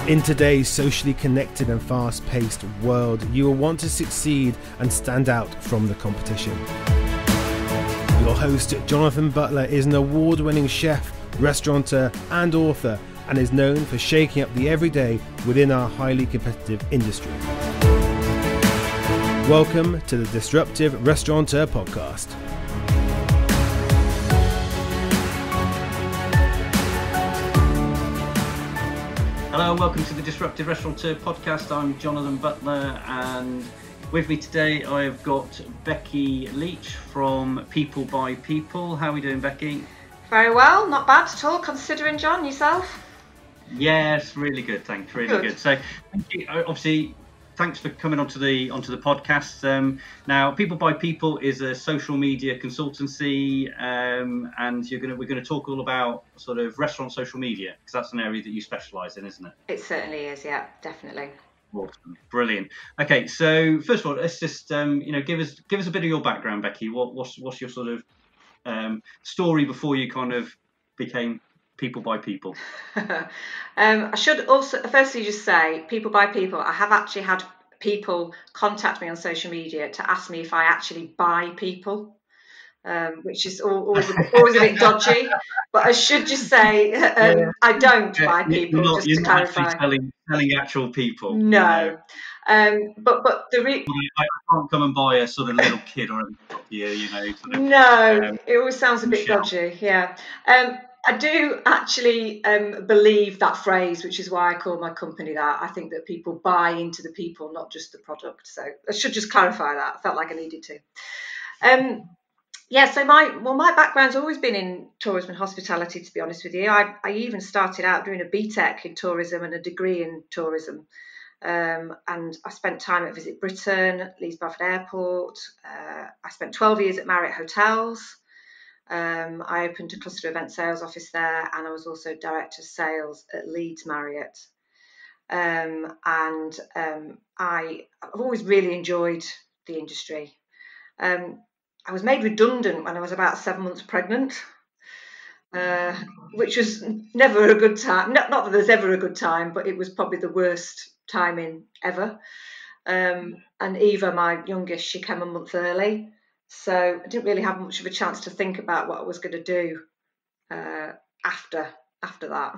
In today's socially connected and fast-paced world, you will want to succeed and stand out from the competition. Your host, Jonathan Butler, is an award-winning chef, restaurateur and author, and is known for shaking up the everyday within our highly competitive industry. Welcome to the Disruptive Restaurateur podcast. Hello and welcome to the Disruptive Restaurateur podcast. I'm Jonathan Butler, and with me today I've got Becky Leach from People by People. How are we doing, Becky? Very well, not bad at all, considering. John, yourself? Yes, really good, thanks, really good. So, thank you. Obviously, thanks for coming onto the podcast. Now, People by People is a social media consultancy, and we're gonna talk all about sort of restaurant social media, because that's an area that you specialise in, isn't it? It certainly is, yeah, definitely. Awesome, brilliant. Okay, so first of all, let's just give us a bit of your background, Becky. What's your sort of story before you kind of became People by People? I should also firstly just say, People by People, I have actually had people contact me on social media to ask me if I actually buy people, which is always a bit dodgy. But I should just say I don't buy people, just to clarify. Selling actual people. No. But I can't come and buy a sort of little kid or anything here, Sort of, no, it always sounds a bit dodgy. Yeah. I do actually believe that phrase, which is why I call my company that. I think that people buy into the people, not just the product. So I should just clarify that. I felt like I needed to. So my background's always been in tourism and hospitality, to be honest with you. I even started out doing a BTEC in tourism and a degree in tourism. And I spent time at Visit Britain, Leeds Bradford Airport. I spent 12 years at Marriott Hotels. I opened a cluster event sales office there, and I was also director of sales at Leeds Marriott. I've always really enjoyed the industry. I was made redundant when I was about 7 months pregnant, which was never a good time. Not that there's ever a good time, but it was probably the worst timing ever. And Eva, my youngest, she came a month early. So I didn't really have much of a chance to think about what I was going to do after that.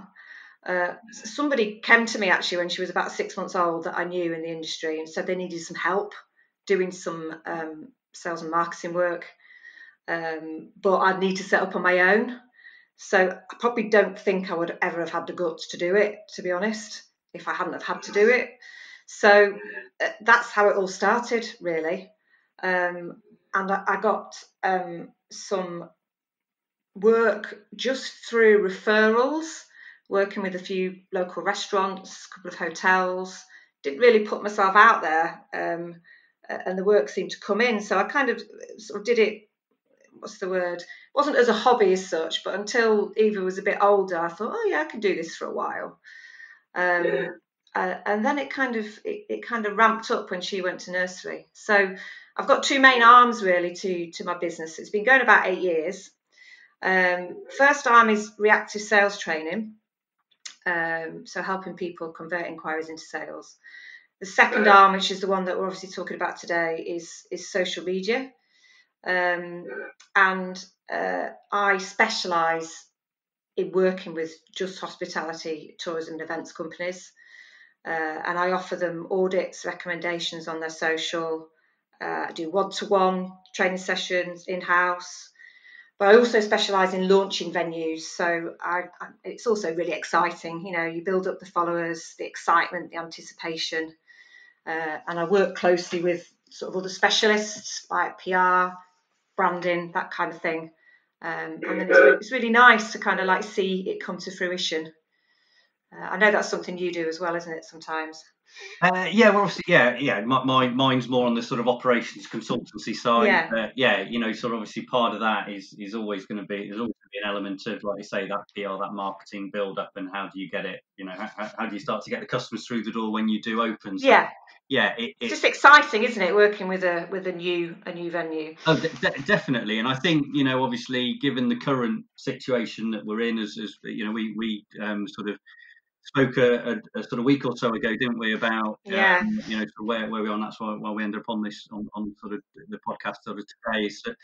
Somebody came to me actually when she was about 6 months old that I knew in the industry and said they needed some help doing some sales and marketing work, but I'd need to set up on my own. So I probably don't think I would ever have had the guts to do it, to be honest, if I hadn't have had to do it. So that's how it all started, really. And I got some work just through referrals, working with a few local restaurants, a couple of hotels. Didn't really put myself out there, and the work seemed to come in. So I kind of sort of did it, what's the word? It wasn't as a hobby as such, but until Eva was a bit older, I thought, oh yeah, I could do this for a while. And then it kind of ramped up when she went to nursery. So I've got two main arms really to my business. It's been going about 8 years. First arm is reactive sales training, so helping people convert inquiries into sales. The second arm, which is the one that we're obviously talking about today, is social media. And I specialise in working with just hospitality, tourism and events companies. And I offer them audits, recommendations on their social. I do one-to-one training sessions in-house, but I also specialise in launching venues. So it's also really exciting. You build up the followers, the excitement, the anticipation, and I work closely with sort of other specialists like PR, branding, that kind of thing. And then it's really nice to kind of like see it come to fruition. I know that's something you do as well, isn't it, sometimes? Well, obviously, mine's more on the sort of operations consultancy side. Sort of obviously part of that is always going to be, there's always going to be an element of, like you say, that PR, that marketing build up, and how do you get it? How do you start to get the customers through the door when you do open? So, it's just exciting, isn't it, working with a new venue? Oh, definitely, and I think obviously, given the current situation that we're in, as we sort of spoke a sort of week or so ago, didn't we, about you know, sort of where we are, and that's why we ended up on this on sort of the podcast sort of today. So,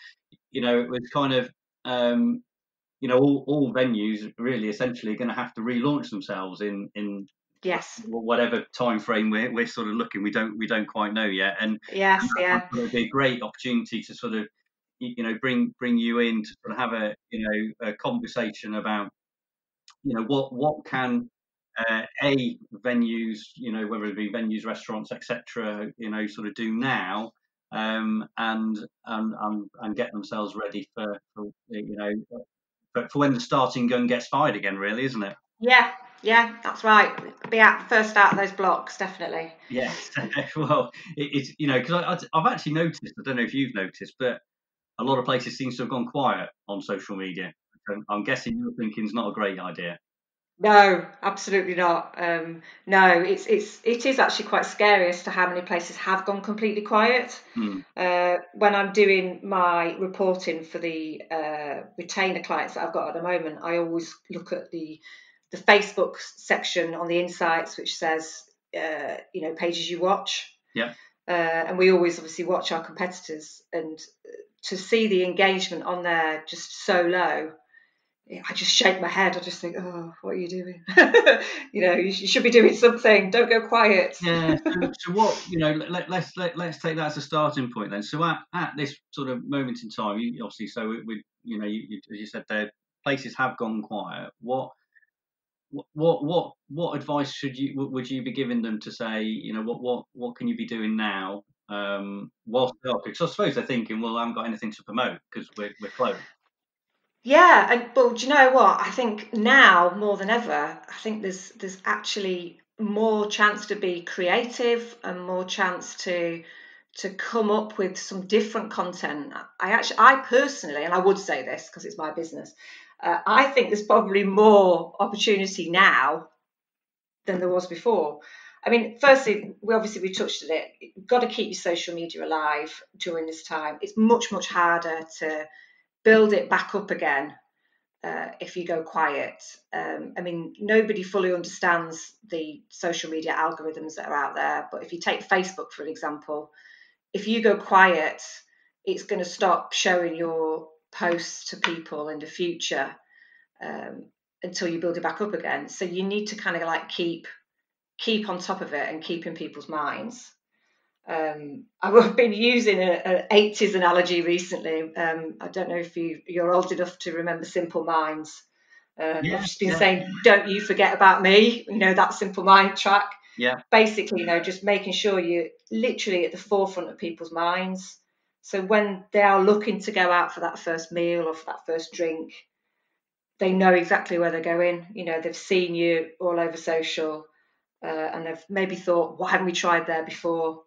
you know, it was kind of you know, all venues really essentially going to have to relaunch themselves in whatever time frame we're sort of looking. We don't quite know yet, and it'll be a great opportunity to sort of, you know, bring you in to sort of have a, you know, a conversation about, you know, what can venues, you know, whether it be venues, restaurants, etc., you know, sort of do now, and get themselves ready for you know, for when the starting gun gets fired again, really, isn't it? Yeah, that's right. Be first out of those blocks, definitely. Yes. Well, it's, you know, because I've actually noticed, I don't know if you've noticed, but a lot of places seem to have gone quiet on social media. I'm guessing you're thinking it's not a great idea. No, absolutely not. No, it is actually quite scary as to how many places have gone completely quiet. When I'm doing my reporting for the retainer clients that I've got at the moment, I always look at the Facebook section on the insights, which says, you know, pages you watch. Yeah. And we always obviously watch our competitors, and to see the engagement on there just so low, I just shake my head. I just think, oh, what are you doing? You know, you should be doing something. Don't go quiet. Yeah. So what, you know, let's take that as a starting point then. So at this sort of moment in time, obviously, so we you know, as you said, there places have gone quiet. What advice would you be giving them to say, you know, what can you be doing now, whilst they are, because I suppose they're thinking, well, I haven't got anything to promote because we're closed. Yeah, but do you know what? I think now more than ever, I think there's actually more chance to be creative and more chance to come up with some different content. I personally, and I would say this because it's my business, I think there's probably more opportunity now than there was before. I mean, firstly, we touched on it. You've got to keep your social media alive during this time. It's much harder to build it back up again if you go quiet. I mean, nobody fully understands the social media algorithms that are out there. But if you take Facebook, for example, if you go quiet, it's going to stop showing your posts to people in the future until you build it back up again. So you need to kind of like keep on top of it and keep in people's minds. I've been using an 80s analogy recently. I don't know if you're old enough to remember Simple Minds. I've just been saying, don't you forget about me, you know, that Simple Mind track. Yeah. Basically, you know, just making sure you're literally at the forefront of people's minds. So when they are looking to go out for that first meal or for that first drink, they know exactly where they're going. You know, they've seen you all over social, and they've maybe thought, why haven't we tried there before?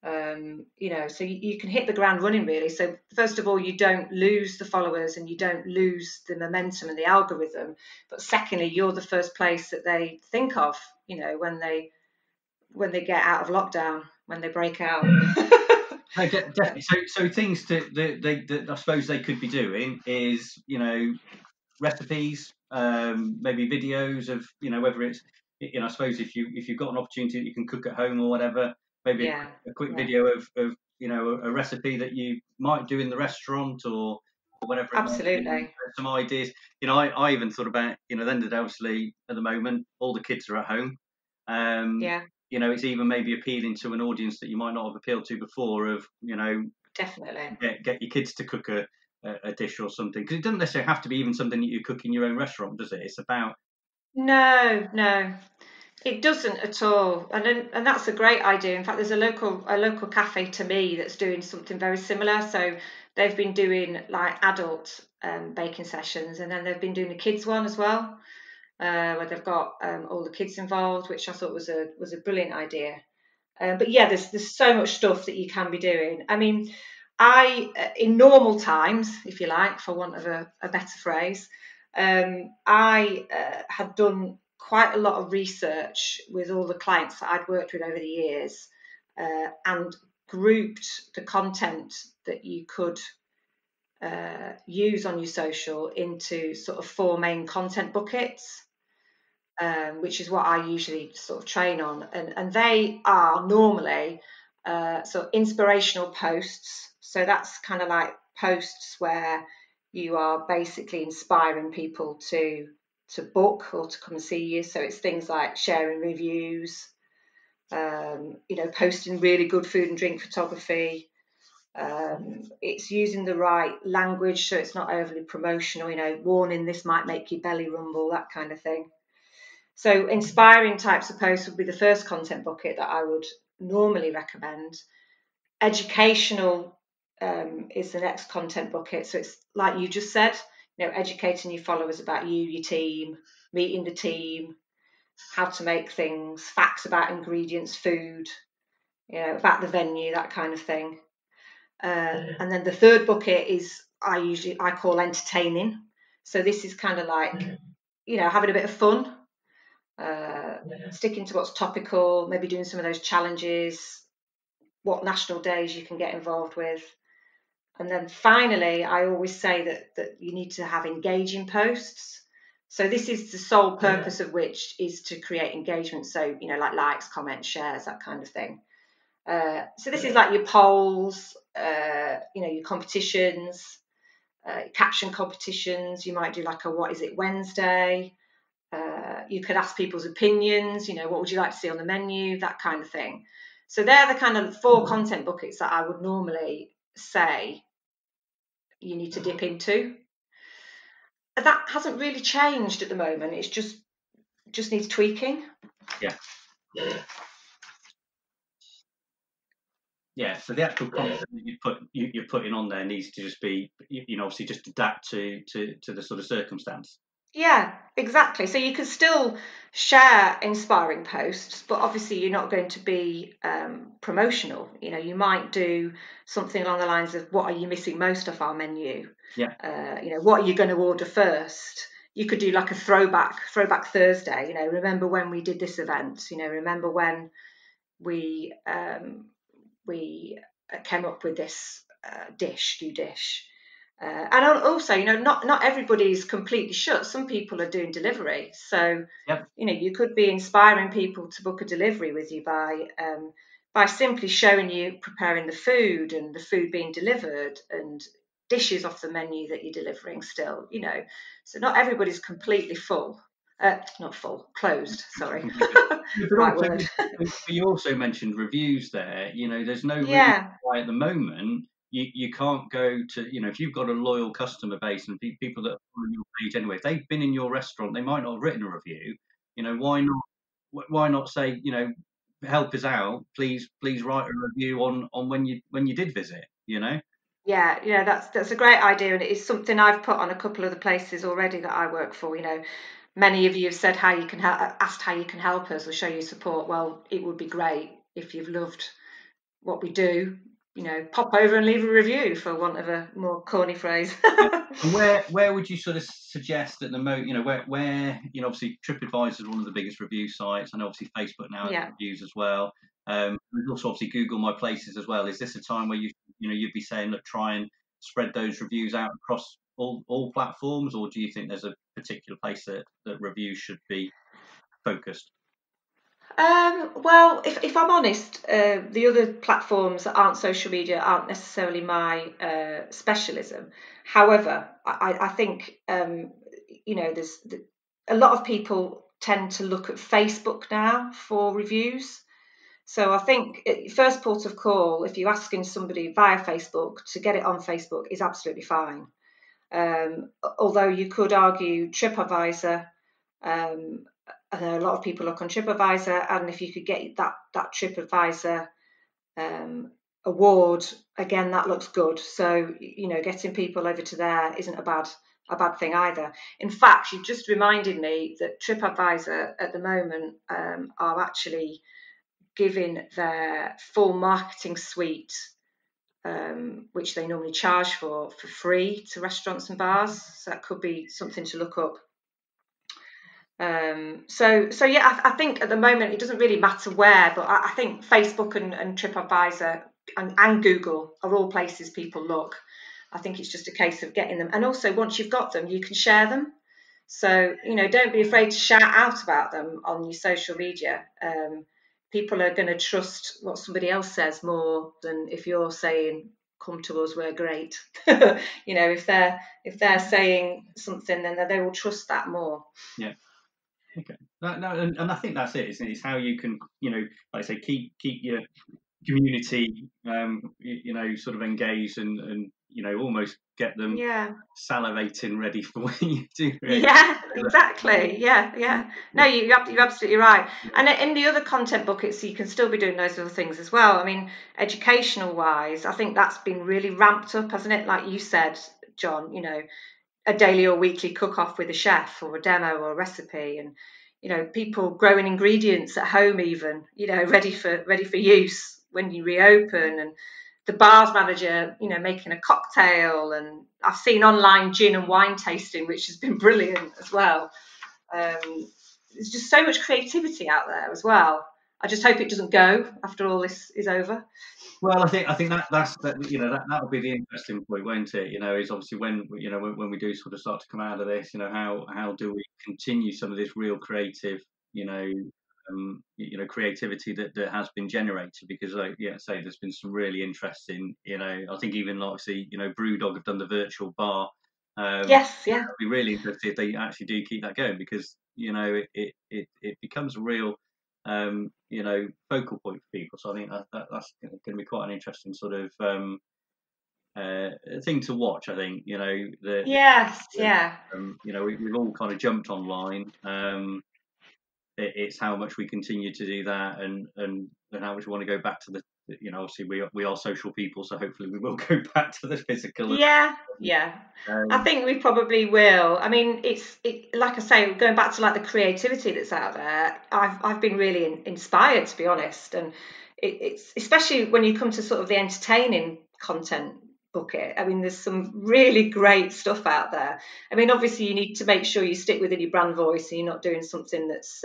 You know, so you can hit the ground running really. So first of all, you don't lose the followers and you don't lose the momentum and the algorithm. But secondly, you're the first place that they think of, you know, when they get out of lockdown, when they break out. No, definitely. So things that I suppose they could be doing is, you know, recipes, maybe videos of, you know, whether it's, you know, I suppose if you've got an opportunity that you can cook at home or whatever, maybe a quick video of you know, a recipe that you might do in the restaurant or whatever. Absolutely. Some ideas. You know, I even thought about, you know, then that obviously at the moment all the kids are at home. You know, it's even maybe appealing to an audience that you might not have appealed to before of, you know, definitely get your kids to cook a dish or something, because it doesn't necessarily have to be even something that you cook in your own restaurant, does it? It's about no, it doesn't at all, and that's a great idea. In fact, there's a local cafe to me that's doing something very similar. So they've been doing like adult baking sessions, and then they've been doing a kids one as well, where they've got all the kids involved, which I thought was a brilliant idea. But yeah, there's so much stuff that you can be doing. I mean, in normal times, if you like, for want of a better phrase, I had done quite a lot of research with all the clients that I'd worked with over the years, and grouped the content that you could use on your social into sort of 4 main content buckets. which is what I usually sort of train on. And they are normally sort of inspirational posts. So that's kind of like posts where you are basically inspiring people to book or to come and see you. So it's things like sharing reviews, posting really good food and drink photography. It's using the right language, so it's not overly promotional, warning, this might make your belly rumble, that kind of thing. So inspiring types of posts would be the first content bucket that I would normally recommend. Educational is the next content bucket. So it's like you just said, educating your followers about you, your team, meeting the team, how to make things, facts about ingredients, food, about the venue, that kind of thing. And then the third bucket is I call entertaining. So this is kind of like, having a bit of fun, sticking to what's topical, maybe doing some of those challenges, what national days you can get involved with. And then finally, I always say that you need to have engaging posts. So this is the sole purpose of which is to create engagement. So, like likes, comments, shares, that kind of thing. So this is like your polls, your competitions, caption competitions. You might do like a What Is It Wednesday. You could ask people's opinions, what would you like to see on the menu, that kind of thing. So they're the kind of 4 content buckets that I would normally say you need to dip into. That hasn't really changed at the moment. It's just needs tweaking. Yeah, so the actual content that you're putting on there needs to just be, obviously just adapt to the sort of circumstance. Yeah, exactly. So you can still share inspiring posts, but obviously you're not going to be promotional. You might do something along the lines of, what are you missing most off our menu? Yeah. What are you going to order first? You could do like a throwback Thursday. Remember when we did this event? Remember when we came up with this new dish. And also, not everybody's completely shut. Some people are doing delivery. So, yep. You could be inspiring people to book a delivery with you by simply showing you preparing the food and the food being delivered and dishes off the menu that you're delivering still, So not everybody's completely full. Not full, closed, sorry. Right word. You also mentioned reviews there. There's no reason why at the moment you can't go to, if you've got a loyal customer base and people that are on your page anyway, if they've been in your restaurant, they might not have written a review. Why not say, help us out, please write a review on when you did visit, Yeah, that's a great idea, and it is something I've put on a couple of the places already that I work for. Many of you have said asked how you can help us or show your support. Well, it would be great if you've loved what we do. Pop over and leave a review, for want of a more corny phrase. And where would you sort of suggest at the moment? Where obviously TripAdvisor is one of the biggest review sites, and obviously Facebook now has reviews as well. There's also obviously Google My Places as well. Is this a time where you'd be saying, look, try and spread those reviews out across all platforms, or do you think there's a particular place that reviews should be focused? Well, if I'm honest, the other platforms that aren't social media aren't necessarily my specialism. However, I think there's a lot of people tend to look at Facebook now for reviews. So I think first port of call, if you're asking somebody via Facebook to get it on Facebook, is absolutely fine. Although you could argue TripAdvisor. A lot of people look on TripAdvisor, and if you could get that TripAdvisor award, again, that looks good. So getting people over to there isn't a bad thing either. In fact, you've just reminded me that TripAdvisor at the moment are actually giving their full marketing suite, which they normally charge for free to restaurants and bars. So that could be something to look up. So yeah, I think at the moment it doesn't really matter where, but I think Facebook and TripAdvisor and Google are all places people look. I think it's just a case of getting them, and also once you've got them, you can share them. So, don't be afraid to shout out about them on your social media. People are going to trust what somebody else says more than if you're saying, come to us, we're great. If they're saying something, then they will trust that more. Yeah. Okay. And I think that's it. It's how you can, like I say, keep your community, sort of engaged and almost get them salivating ready for when you do. Yeah, exactly. Yeah. No, you're absolutely right. And in the other content buckets, you can still be doing those other things as well. I mean, educational wise, I think that's been really ramped up, hasn't it? Like you said, John, a daily or weekly cook-off with a chef or a demo or a recipe, and people growing ingredients at home, even ready for use when you reopen, and the bars manager making a cocktail, and I've seen online gin and wine tasting, which has been brilliant as well. There's just so much creativity out there as well. I just hope it doesn't go after all this is over. Well, I think that'll be the interesting point, won't it? Is obviously when we do sort of start to come out of this, how do we continue some of this real creative, creativity that has been generated? Because say there's been some really interesting, I think even obviously, Brewdog have done the virtual bar. Yes, yeah. I'd be really interested if they actually do keep that going, because it becomes a real focal point for people. So I think that's going to be quite an interesting sort of thing to watch. I think yes, yeah. We've all kind of jumped online. It's how much we continue to do that, and how much we want to go back to the. Obviously we are social people, so hopefully we will go back to the physical. Yeah. I think we probably will. I mean, it's like I say, going back to like the creativity that's out there. I've been really inspired, to be honest, and it's especially when you come to sort of the entertaining content bucket. I mean, there's some really great stuff out there. I mean, obviously you need to make sure you stick within your brand voice and you're not doing something that's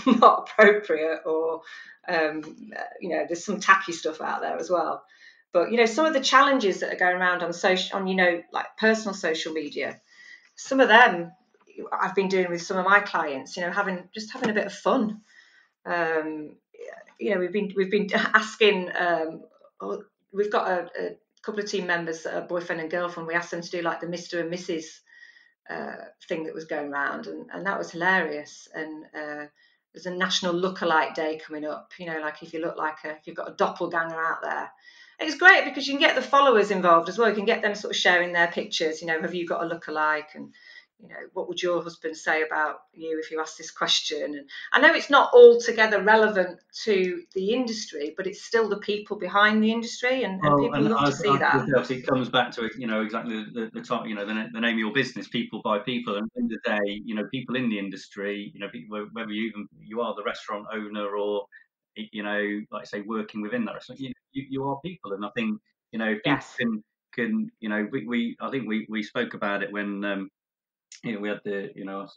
not appropriate, or there's some tacky stuff out there as well. But some of the challenges that are going around on like personal social media, some of them I've been doing with some of my clients. Having a bit of fun. We've been asking. We've got a couple of team members that are boyfriend and girlfriend. We asked them to do like the Mr. and Mrs. Thing that was going around, and that was hilarious. And there's a National Lookalike Day coming up. Like if you've got a doppelganger out there. It's great because you can get the followers involved as well. You can get them sort of sharing their pictures. Have you got a lookalike? And what would your husband say about you if you asked this question? And I know it's not altogether relevant to the industry, but it's still the people behind the industry, and people love to see that. Obviously, it comes back to exactly the top, the name of your business, people by people. And at the end of the day, people in the industry, whether you are the restaurant owner or like I say, working within that restaurant, you are people. And I think if people can I think we spoke about it when we had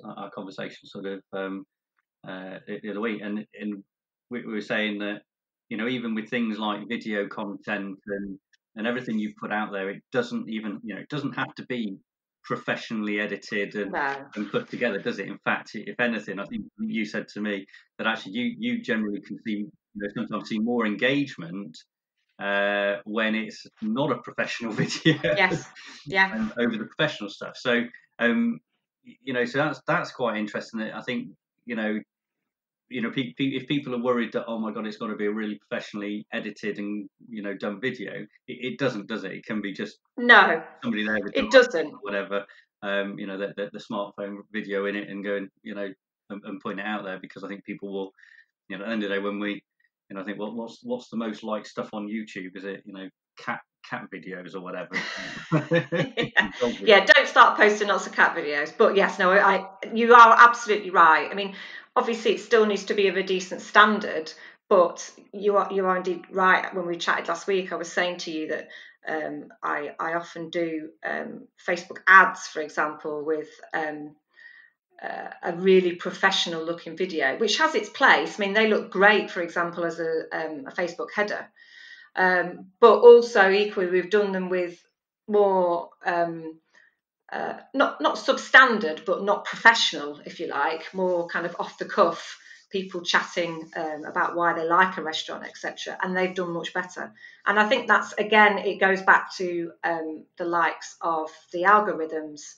our conversation sort of the other week, and we were saying that even with things like video content and everything you put out there, it doesn't even it doesn't have to be professionally edited and put together, does it? In fact, if anything, I think you said to me that actually you generally can see sometimes see more engagement when it's not a professional video. Yes, yeah. Over the professional stuff. So so that's quite interesting. I think if people are worried that, oh my god, it's got to be a really professionally edited and done video, it doesn't, does it? It can be just somebody there with it doesn't whatever the smartphone video in it and going and putting it out there, because I think people will at the end of the day when we I think what's the most liked stuff on YouTube? Is it cat videos or whatever? Yeah, don't start posting lots of cat videos. But yes, no, you are absolutely right. I mean, obviously it still needs to be of a decent standard, but you are indeed right. When we chatted last week, I was saying to you that I often do Facebook ads, for example, with a really professional looking video, which has its place. I mean, they look great, for example, as a Facebook header. But also equally, we've done them with more not substandard, but not professional, if you like, more kind of off the cuff, people chatting about why they like a restaurant, etc. And they've done much better. And I think that's, again, it goes back to the likes of the algorithms.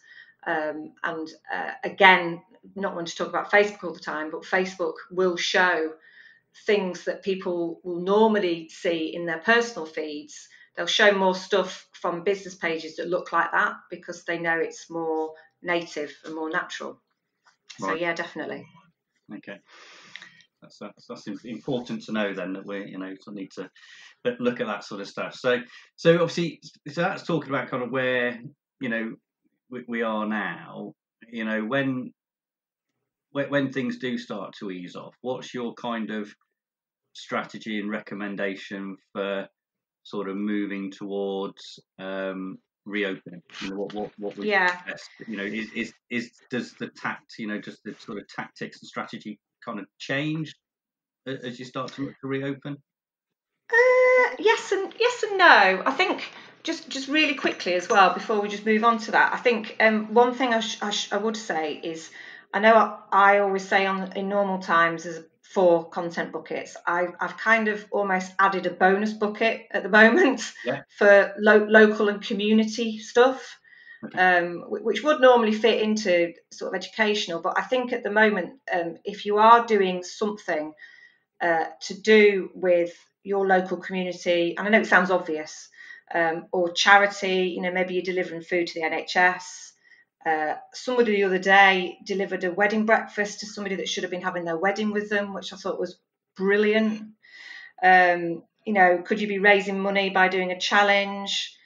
Again, not want to talk about Facebook all the time, but Facebook will show things that people will normally see in their personal feeds. They'll show more stuff from business pages that look like that because they know it's more native and more natural. Right. So yeah, definitely. Okay, that's important to know then, that we need to look at that sort of stuff. So obviously, so that's talking about kind of where we are now. When things do start to ease off, what's your kind of strategy and recommendation for sort of moving towards reopening? What would be best? Does the just the sort of tactics and strategy kind of change as you start to look to reopen? Yes and no. I think just really quickly as well before we just move on to that. I think one thing I would say is, I know I always say in normal times there's 4 content buckets. I've kind of almost added a bonus bucket at the moment for local and community stuff, which would normally fit into sort of educational. But I think at the moment, if you are doing something to do with your local community, and I know it sounds obvious, or charity, maybe you're delivering food to the NHS. Somebody the other day delivered a wedding breakfast to somebody that should have been having their wedding with them, which I thought was brilliant. Could you be raising money by doing a challenge?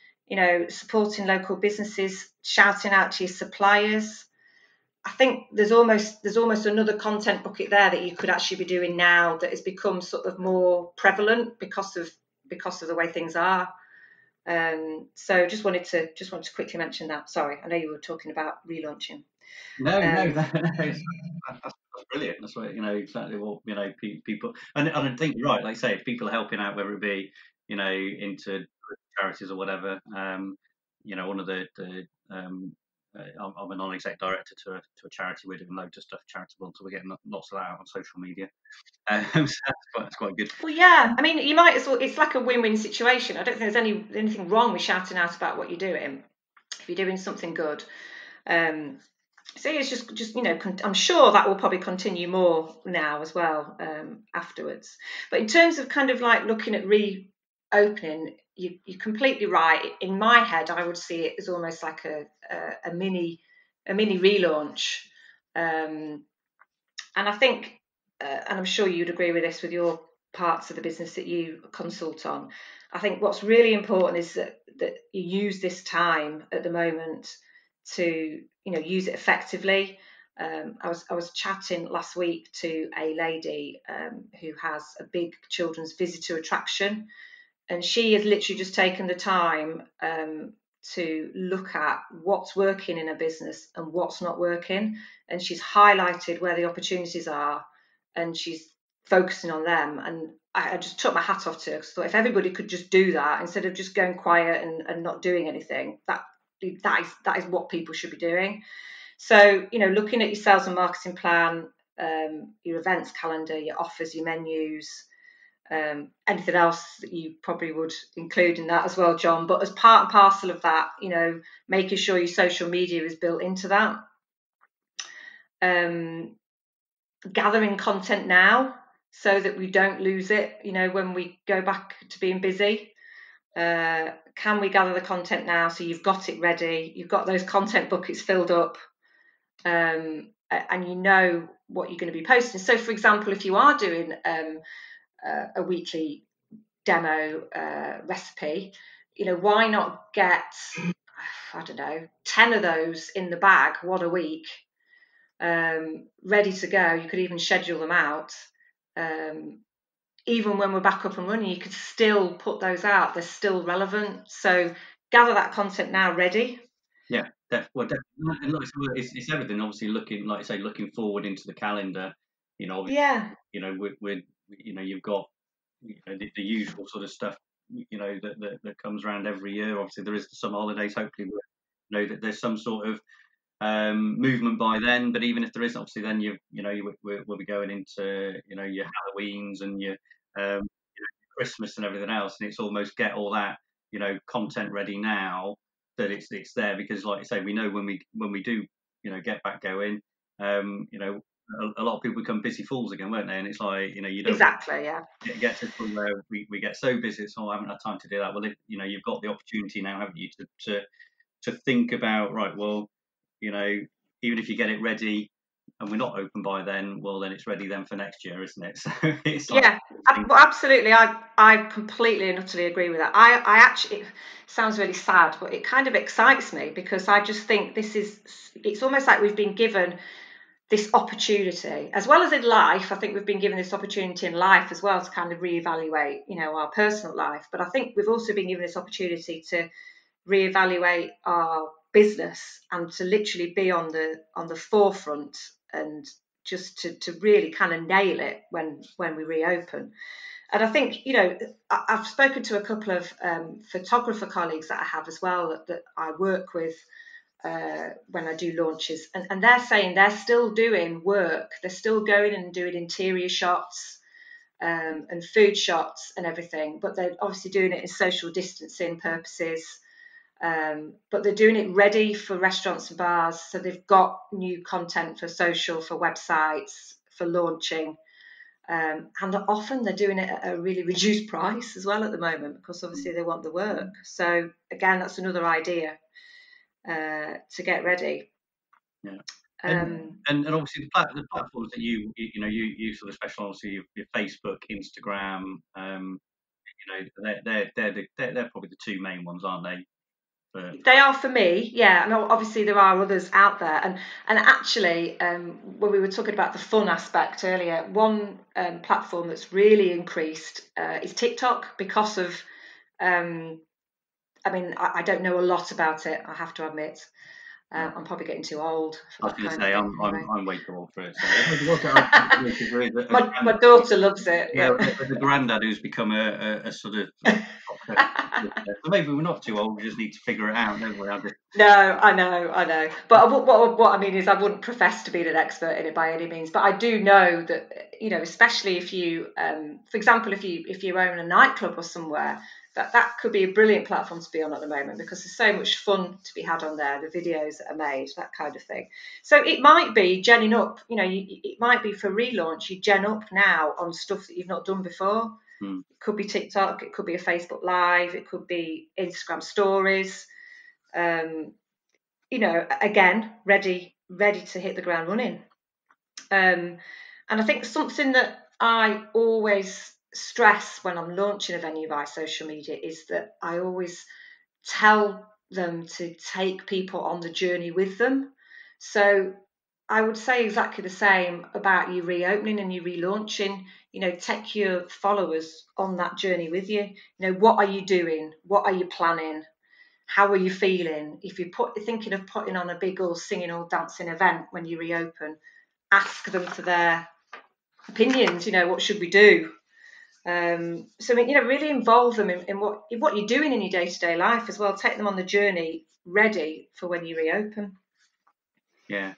Supporting local businesses, shouting out to your suppliers. I think there's almost another content bucket there that you could actually be doing now that has become sort of more prevalent because of the way things are. So just wanted to quickly mention that. Sorry, I know you were talking about relaunching. No, that's brilliant. That's what exactly what people, and I think you're right. Like I say, if people are helping out, whether it be into charities or whatever. One of the I'm a non-exec director to a charity. We're doing loads of stuff charitable, so we're getting lots of that out on social media. So that's quite good. Well, yeah, I mean, you might as well. It's like a win-win situation. I don't think there's anything wrong with shouting out about what you're doing if you're doing something good. So it's just I'm sure that will probably continue more now as well afterwards. But in terms of kind of like looking at reopening, you're completely right. In my head, I would see it as almost like a mini relaunch, and I think, and I'm sure you'd agree with this with your parts of the business that you consult on. I think what's really important is that you use this time at the moment to use it effectively. I was chatting last week to a lady who has a big children's visitor attraction, and she has literally just taken the time to look at what's working in a business and what's not working, and she's highlighted where the opportunities are, and she's focusing on them. And I just took my hat off to her, because I thought if everybody could just do that instead of just going quiet and not doing anything, that is what people should be doing. So looking at your sales and marketing plan, your events calendar, your offers, your menus, anything else that you probably would include in that as well, John. But as part and parcel of that, making sure your social media is built into that. Gathering content now so that we don't lose it, when we go back to being busy. Can we gather the content now so you've got it ready, you've got those content buckets filled up, and you know what you're going to be posting. So, for example, if you are doing a weekly demo recipe, why not get, I don't know, 10 of those in the bag, one a week, ready to go. You could even schedule them out. Even when we're back up and running, you could still put those out. They're still relevant. So gather that content now ready. Yeah, definitely. It's everything. Obviously, looking forward into the calendar. Yeah. You've got the usual sort of stuff. That comes around every year. Obviously, there is some holidays. Hopefully, we're that there's some sort of movement by then. But even if there isn't, obviously then we'll be going into your Halloweens and your Christmas and everything else, and it's almost get all that content ready now that it's there, because like I say, we know when we do get back going, a lot of people become busy fools again, won't they? And it's like you don't exactly, yeah, get to the point where we get so busy, it's I haven't had time to do that. Well, if you've got the opportunity now, haven't you, to think about, right, well, even if you get it ready and we're not open by then, well, then it's ready then for next year, isn't it? So it's yeah, absolutely. I completely and utterly agree with that. I actually, it sounds really sad, but it kind of excites me, because I just think it's almost like we've been given this opportunity, as well as in life. I think we've been given this opportunity in life as well to kind of reevaluate, our personal life. But I think we've also been given this opportunity to reevaluate our business and to literally be on the forefront, and just to really kind of nail it when we reopen. And I think, I've spoken to a couple of photographer colleagues that I have as well, that I work with when I do launches, and they're saying they're still doing work. They're still going and doing interior shots and food shots and everything, but they're obviously doing it in social distancing purposes. But they're doing it ready for restaurants and bars. So they've got new content for social, for websites, for launching. And often they're doing it at a really reduced price as well at the moment, because obviously they want the work. So again, that's another idea to get ready. Yeah. And obviously the platforms that you sort of specialise, obviously your Facebook, Instagram, they're probably the two main ones, aren't they? They are for me, yeah. And obviously there are others out there. And actually, when we were talking about the fun aspect earlier, one platform that's really increased is TikTok, because of, I don't know a lot about it, I have to admit. I'm probably getting too old. I was going to say, I'm way too old for it. So. my daughter loves it. Yeah, the granddad who's become a sort of. So maybe we're not too old. We just need to figure it out, don't we? No, I know. But what I mean is, I wouldn't profess to be an expert in it by any means. But I do know that, especially if you, for example, if you own a nightclub or somewhere, that could be a brilliant platform to be on at the moment, because there's so much fun to be had on there, the videos that are made, that kind of thing. So it might be genning up, it might be for relaunch, you gen up now on stuff that you've not done before. It could be TikTok, it could be a Facebook Live, it could be Instagram stories, again, ready to hit the ground running. And I think something that I always stress when I'm launching a venue via social media is that I always tell them to take people on the journey with them. So I would say exactly the same about you reopening and you relaunching. Take your followers on that journey with you. What are you doing? What are you planning? How are you feeling? If you're thinking of putting on a big or singing or dancing event when you reopen, ask them for their opinions. What should we do? So really involve them in what you're doing in your day-to-day life as well. Take them on the journey, ready for when you reopen. Yeah.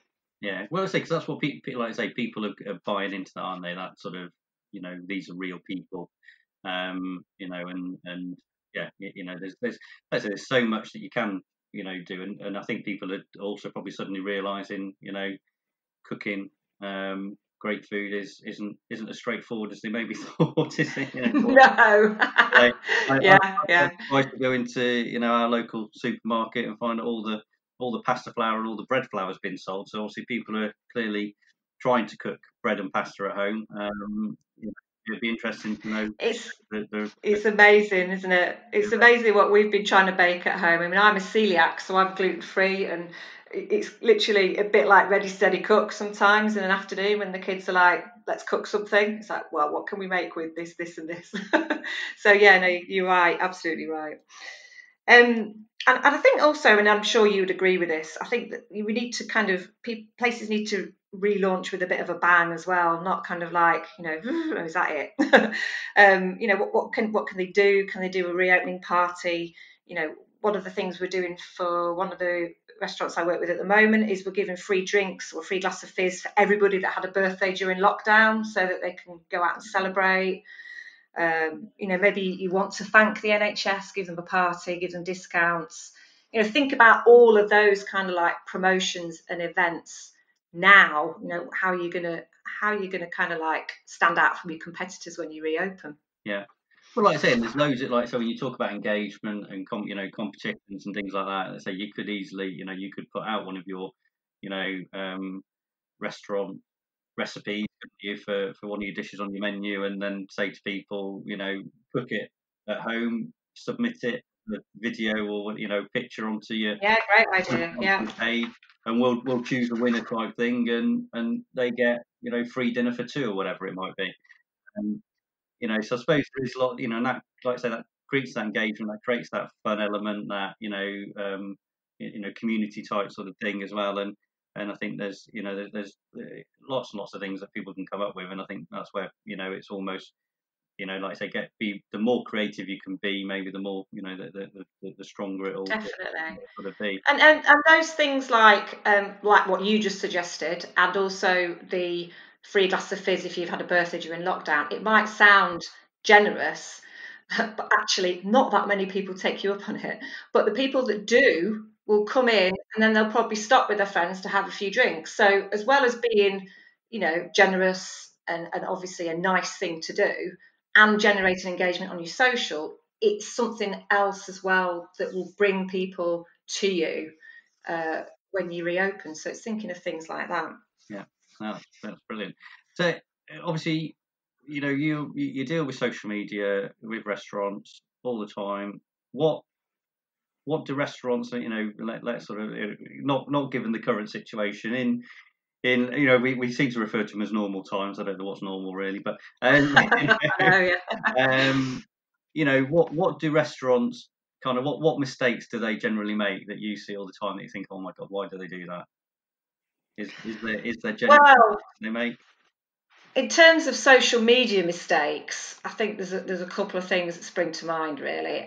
Well, I say, because that's what people like to say. People are buying into that, aren't they? That sort of, these are real people. And yeah, there's so much that you can, do, and I think people are also probably suddenly realising, cooking. Great food isn't as straightforward as they maybe thought, is it? No. I used to go into our local supermarket and find all the pasta flour and all the bread flour has been sold. So obviously people are clearly trying to cook bread and pasta at home. It'd be interesting to know. It's amazing, isn't it? It's amazing what we've been trying to bake at home. I'm a celiac, so I'm gluten-free, and it's literally a bit like ready, steady, cook sometimes in an afternoon when the kids are like, let's cook something. It's like, well, what can we make with this and this? So yeah, no, you're right, absolutely right. And I think also, and I'm sure you would agree with this, I think that we need to places need to relaunch with a bit of a bang as well, not kind of like, is that it? What can they do? Can they do a reopening party? What are the things we're doing for one of the restaurants I work with at the moment is we're giving free drinks or free glass of fizz for everybody that had a birthday during lockdown, so that they can go out and celebrate. Maybe you want to thank the NHS, give them a party, give them discounts. Think about all of those kind of like promotions and events now. How are you gonna kind of like stand out from your competitors when you reopen? Yeah. Well, like I say, there's loads of so when you talk about engagement and competitions and things like that, so you could easily, you could put out one of your, restaurant recipes for one of your dishes on your menu, and then say to people, cook it at home, submit it, the video or picture onto your great idea, page, and we'll choose the winner type thing, and they get free dinner for two or whatever it might be. So I suppose there is a lot, and that, like I say, that creates that engagement, that creates that fun element, that community type sort of thing as well. And I think there's lots and lots of things that people can come up with, and I think that's where it's almost like I say, the more creative you can be, maybe the more the stronger it'll definitely sort of be. And those things like what you just suggested, and also the free glass of fizz if you've had a birthday during lockdown. It might sound generous, but actually not that many people take you up on it. But the people that do will come in, and then they'll probably stop with their friends to have a few drinks. So as well as being, generous and obviously a nice thing to do, and generating engagement on your social, it's something else as well that will bring people to you when you reopen. So it's thinking of things like that. Yeah, that's brilliant. So obviously, you deal with social media, with restaurants all the time. What do restaurants, let's sort of, not given the current situation in we seem to refer to them as normal times. I don't know what's normal really, but what do restaurants kind of, what mistakes do they generally make that you see all the time that you think, oh my God, why do they do that? Is there generally they make? In terms of social media mistakes, I think there's a couple of things that spring to mind really.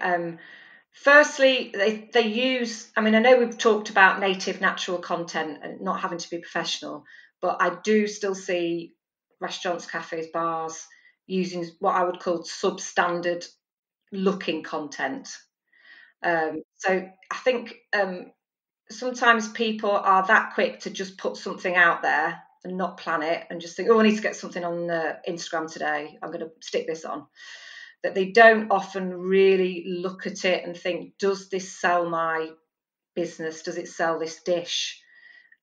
Firstly, they use, I know we've talked about native natural content and not having to be professional, but I do still see restaurants, cafes, bars using what I would call substandard looking content. So I think sometimes people are that quick to just put something out there and not plan it and just think, oh, I need to get something on Instagram today, I'm going to stick this on. That they don't often really look at it and think, does this sell my business? Does it sell this dish?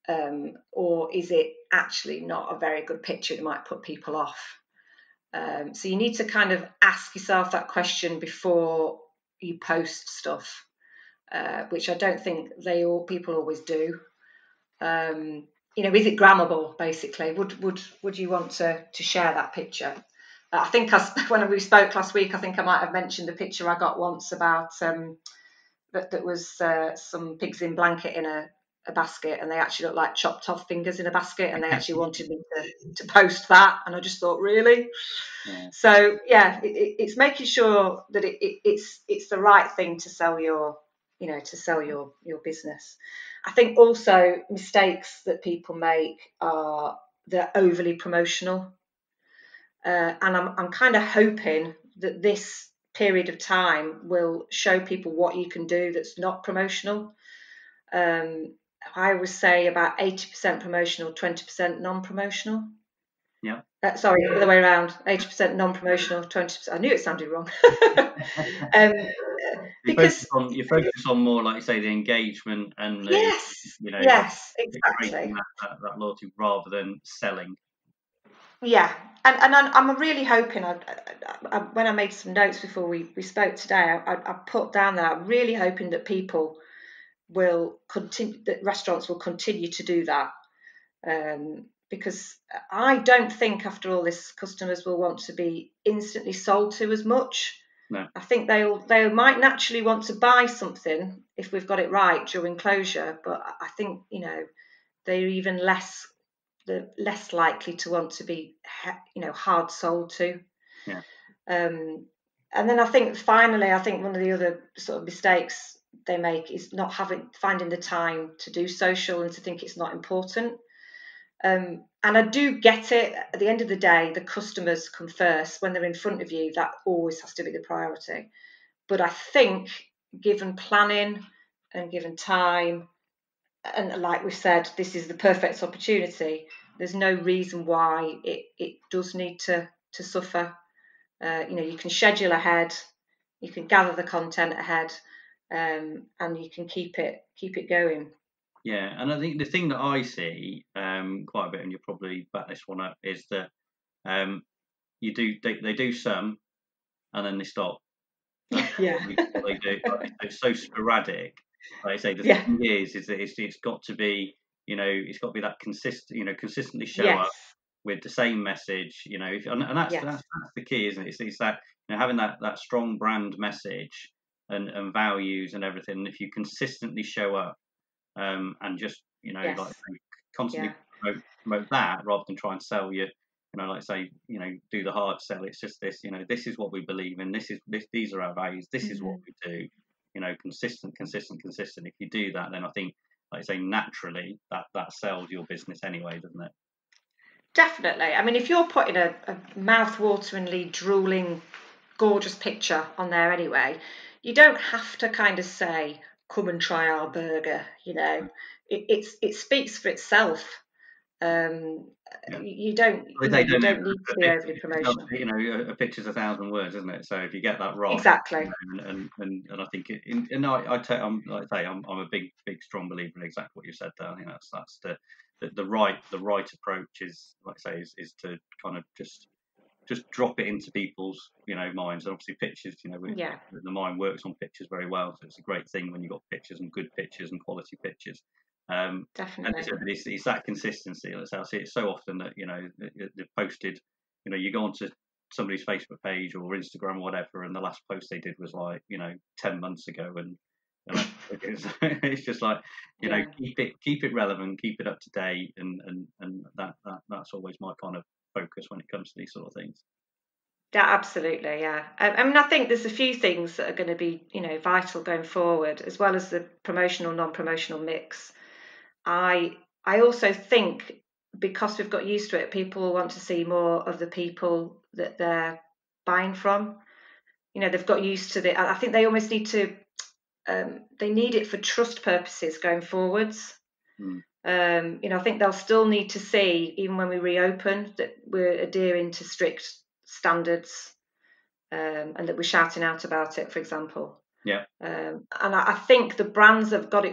Or is it actually not a very good picture? It might put people off. So you need to kind of ask yourself that question before you post stuff, which I don't think people always do. Is it grammable? Basically, would you want to share that picture? I think when we spoke last week, I think I might have mentioned the picture I got once about that was some pigs in blanket in a basket, and they actually looked like chopped off fingers in a basket, and they actually wanted me to post that, and I just thought, really? Yeah. So yeah, it's making sure that it's the right thing to sell your your business. I think also mistakes that people make are they're overly promotional. And I'm kind of hoping that this period of time will show people what you can do that's not promotional. I always say about 80% promotional, 20% non-promotional. Yeah. Sorry, the other way around. 80% non-promotional, 20%. I knew it sounded wrong. Because you focus on more, like you say, the engagement and the, yes, exactly, that loyalty rather than selling. Yeah, and I'm really hoping. When I made some notes before we spoke today, I put down that I'm really hoping that people will continue, that restaurants will continue to do that, because I don't think after all this, customers will want to be instantly sold to as much. No. I think they might naturally want to buy something if we've got it right during closure, but I think they're even less likely to want to be hard sold to. Yeah. And then I think finally, one of the other sort of mistakes they make is not finding the time to do social and to think it's not important. And I do get it. At the end of the day, the customers come first. When they're in front of you, that always has to be the priority. But I think, given planning and given time, and like we said, this is the perfect opportunity. There's no reason why it does need to suffer. You can schedule ahead, you can gather the content ahead, and you can keep it going. Yeah, and I think the thing that I see quite a bit, and you'll probably back this one up, is that they do some, and then they stop. Yeah, they do. It's so sporadic. Like I say, the thing is that it's got to be, it's got to be that consistently show up with the same message, and that's the key, isn't it? It's that having that strong brand message and values and everything. And if you consistently show up. And just like constantly promote that rather than try and sell you, like say, do the hard sell. It's just this, this is what we believe in. These are our values. This is what we do. Consistent. If you do that, then I think, like I say, naturally that sells your business anyway, doesn't it? Definitely. I mean, if you're putting a mouth-wateringly drooling, gorgeous picture on there anyway, you don't have to kind of say, come and try our burger. It speaks for itself. You don't need to be overly promotional. A picture's 1,000 words, isn't it? So if you get that right, exactly. And I think I'm a big strong believer in exactly what you said there. I think that's the right approach is, like I say, is to kind of just drop it into people's minds. And obviously pictures, the mind works on pictures very well, so it's a great thing when you've got pictures and good pictures and quality pictures. Definitely. And it's that consistency. I see it so often that they've posted, you go onto somebody's Facebook page or Instagram or whatever, and the last post they did was like 10 months ago, and it's just like keep it relevant, keep it up to date, and that's always my kind of focus when it comes to these sort of things. Yeah, absolutely. Yeah, I mean, I think there's a few things that are going to be vital going forward, as well as the promotional, non-promotional mix. I also think, because we've got used to it, people want to see more of the people that they're buying from. They've got used to it. I think they almost need to. They need it for trust purposes going forwards. I think they'll still need to see, even when we reopen, that we're adhering to strict standards, and that we're shouting out about it, for example. Yeah. And I think the brands that have got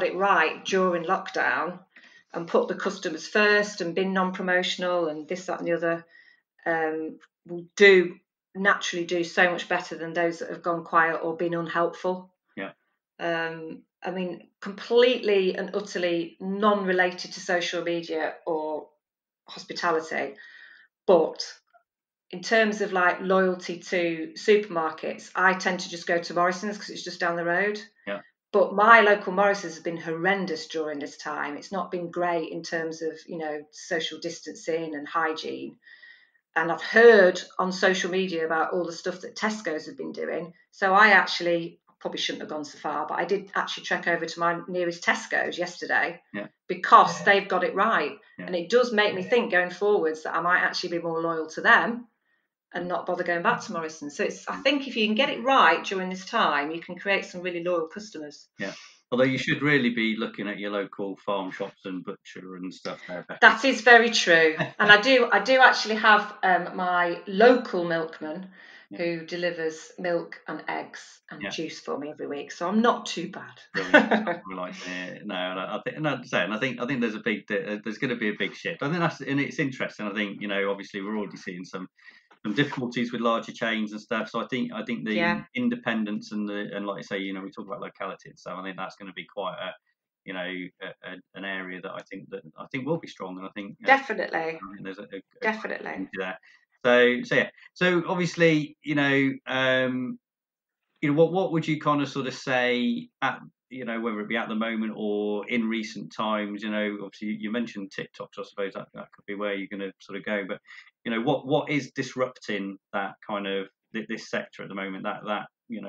it right during lockdown and put the customers first and been non-promotional and this, that, and the other, will naturally do so much better than those that have gone quiet or been unhelpful. Yeah. I mean, completely and utterly non-related to social media or hospitality, but in terms of like loyalty to supermarkets, I tend to just go to Morrison's because it's just down the road. Yeah. But my local Morrison's has been horrendous during this time. It's not been great in terms of, social distancing and hygiene. And I've heard on social media about all the stuff that Tesco's have been doing. So I probably shouldn't have gone so far, but I did actually trek over to my nearest Tesco's yesterday because they've got it right. Yeah. And it does make me think going forwards that I might actually be more loyal to them and not bother going back to Morrison. So I think if you can get it right during this time, you can create some really loyal customers. Yeah. Although you should really be looking at your local farm shops and butcher and stuff there. That is very true. And I do actually have my local milkman who delivers milk and eggs and juice for me every week. So I'm not too bad. I think there's going to be a big shift. I think and it's interesting. I think, obviously we're already seeing some difficulties with larger chains and stuff. So I think the independence and like I say, we talk about locality and stuff. I think that's going to be quite an area that I think will be strong. And I think definitely. I think there's definitely there. So obviously, what would you kind of sort of say at, whether it be at the moment or in recent times, obviously you mentioned TikTok, so I suppose that could be where you're going to sort of go. But, what is disrupting that kind of this sector at the moment, that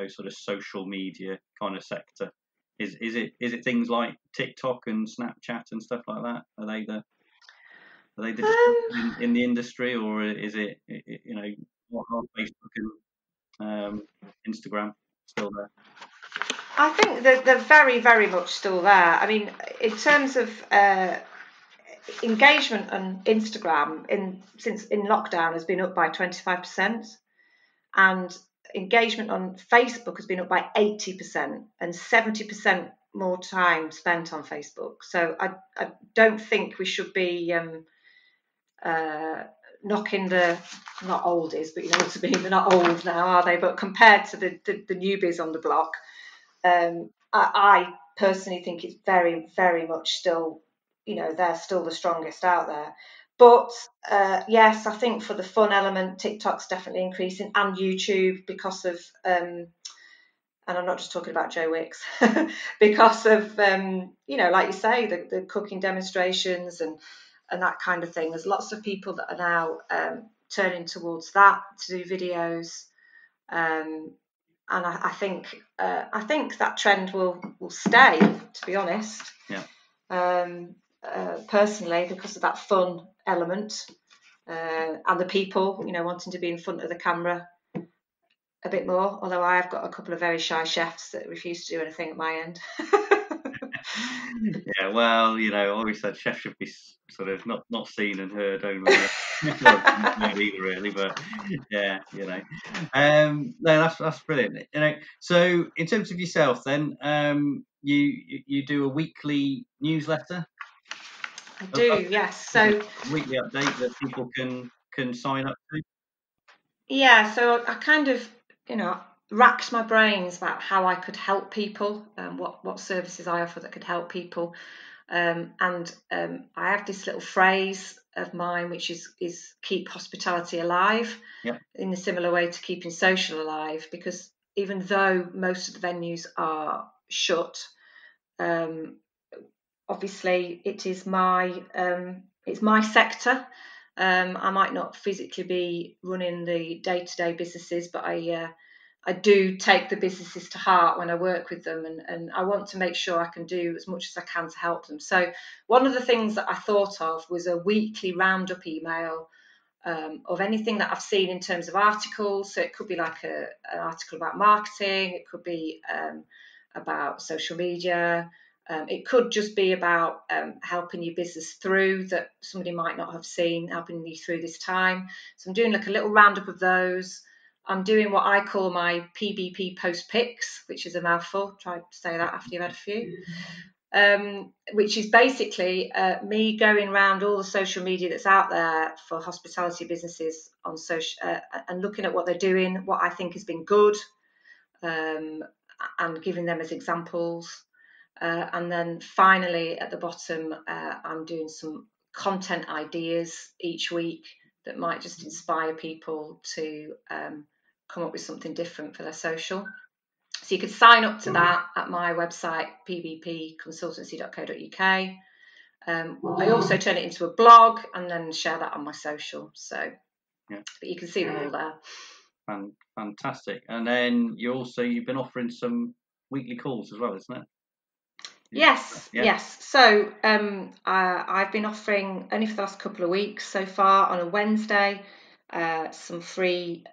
sort of social media kind of sector? Is it things like TikTok and Snapchat and stuff like that? Are they the in the industry, or is it what are Facebook and Instagram still there? I think they're very, very much still there. I mean, in terms of engagement on Instagram since in lockdown has been up by 25%, and engagement on Facebook has been up by 80% and 70% more time spent on Facebook. So I don't think we should be knocking the, not oldies, but you know what I mean, they're not old now, are they? But compared to the newbies on the block, I personally think it's very, very much still, they're still the strongest out there. But yes, I think for the fun element, TikTok's definitely increasing, and YouTube, because of, and I'm not just talking about Joe Wicks, because of, like you say, the cooking demonstrations and that kind of thing. There's lots of people that are now turning towards that to do videos. And I think that trend will stay, to be honest. Yeah. Personally, because of that fun element and the people, wanting to be in front of the camera a bit more. Although I have got a couple of very shy chefs that refuse to do anything at my end. Yeah, well, I always said chefs should be sort of not seen and heard only. Either really, but yeah, no, that's brilliant. So in terms of yourself, then, you do a weekly newsletter. I do, yes. So weekly update that people can sign up to. Yeah, so I kind of, racked my brains about how I could help people, what services I offer that could help people. And I have this little phrase of mine, which is keep hospitality alive, in a similar way to keeping social alive, because even though most of the venues are shut, obviously it is it's my sector. I might not physically be running the day-to-day businesses, but I do take the businesses to heart when I work with them, and I want to make sure I can do as much as I can to help them. So one of the things that I thought of was a weekly roundup email of anything that I've seen in terms of articles. So it could be like an article about marketing, it could be about social media, it could just be about helping your business through that somebody might not have seen, helping you through this time. So I'm doing like a little roundup of those. I'm doing what I call my PBP post picks, which is a mouthful. Try to say that after you've had a few. Which is basically me going around all the social media that's out there for hospitality businesses on social and looking at what they're doing, what I think has been good, and giving them as examples. And then finally at the bottom, I'm doing some content ideas each week that might just inspire people to come up with something different for their social. So you could sign up to that at my website, pbpconsultancy.co.uk. I also turn it into a blog and then share that on my social. So, but you can see them all there. Fantastic. And then you've been offering some weekly calls as well, isn't it? Yes. So I've been offering, only for the last couple of weeks so far, on a Wednesday, some free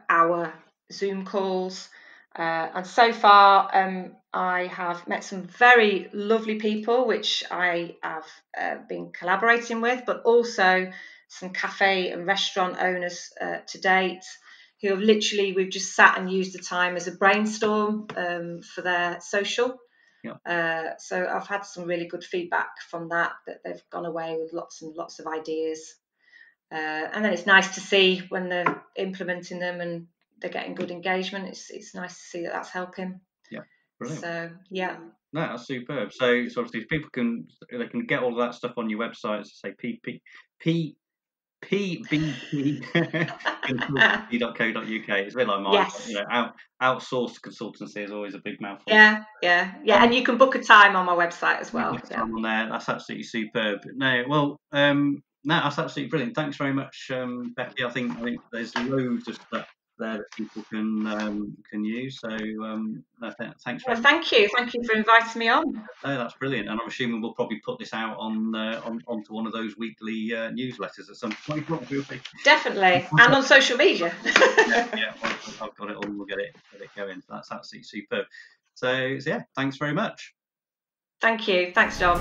hour Zoom calls. And so far, I have met some very lovely people, which I have been collaborating with, but also some cafe and restaurant owners to date who have we've just sat and used the time as a brainstorm for their social. Yeah. So I've had some really good feedback from that they've gone away with lots and lots of ideas. And then it's nice to see when they're implementing them and they're getting good engagement. It's nice to see that that's helping. Yeah, brilliant. So yeah. No, that's superb. So obviously people can get all of that stuff on your website. As I say, pbp.co.uk. It's a bit like mine. Yes. Outsourced consultancy is always a big mouthful. Yeah. And you can book a time on my website as well. Time on there. That's absolutely superb. No, that's absolutely brilliant. Thanks very much, Becky. I think there's loads of stuff there that people can use. So thanks. Well, thank you for inviting me on. No, that's brilliant, and I'm assuming we'll probably put this out onto one of those weekly newsletters at some point. Definitely, and on social media. yeah, once I've got it on, we'll get it going. So that's absolutely superb. So yeah, thanks very much. Thank you. Thanks, Dom.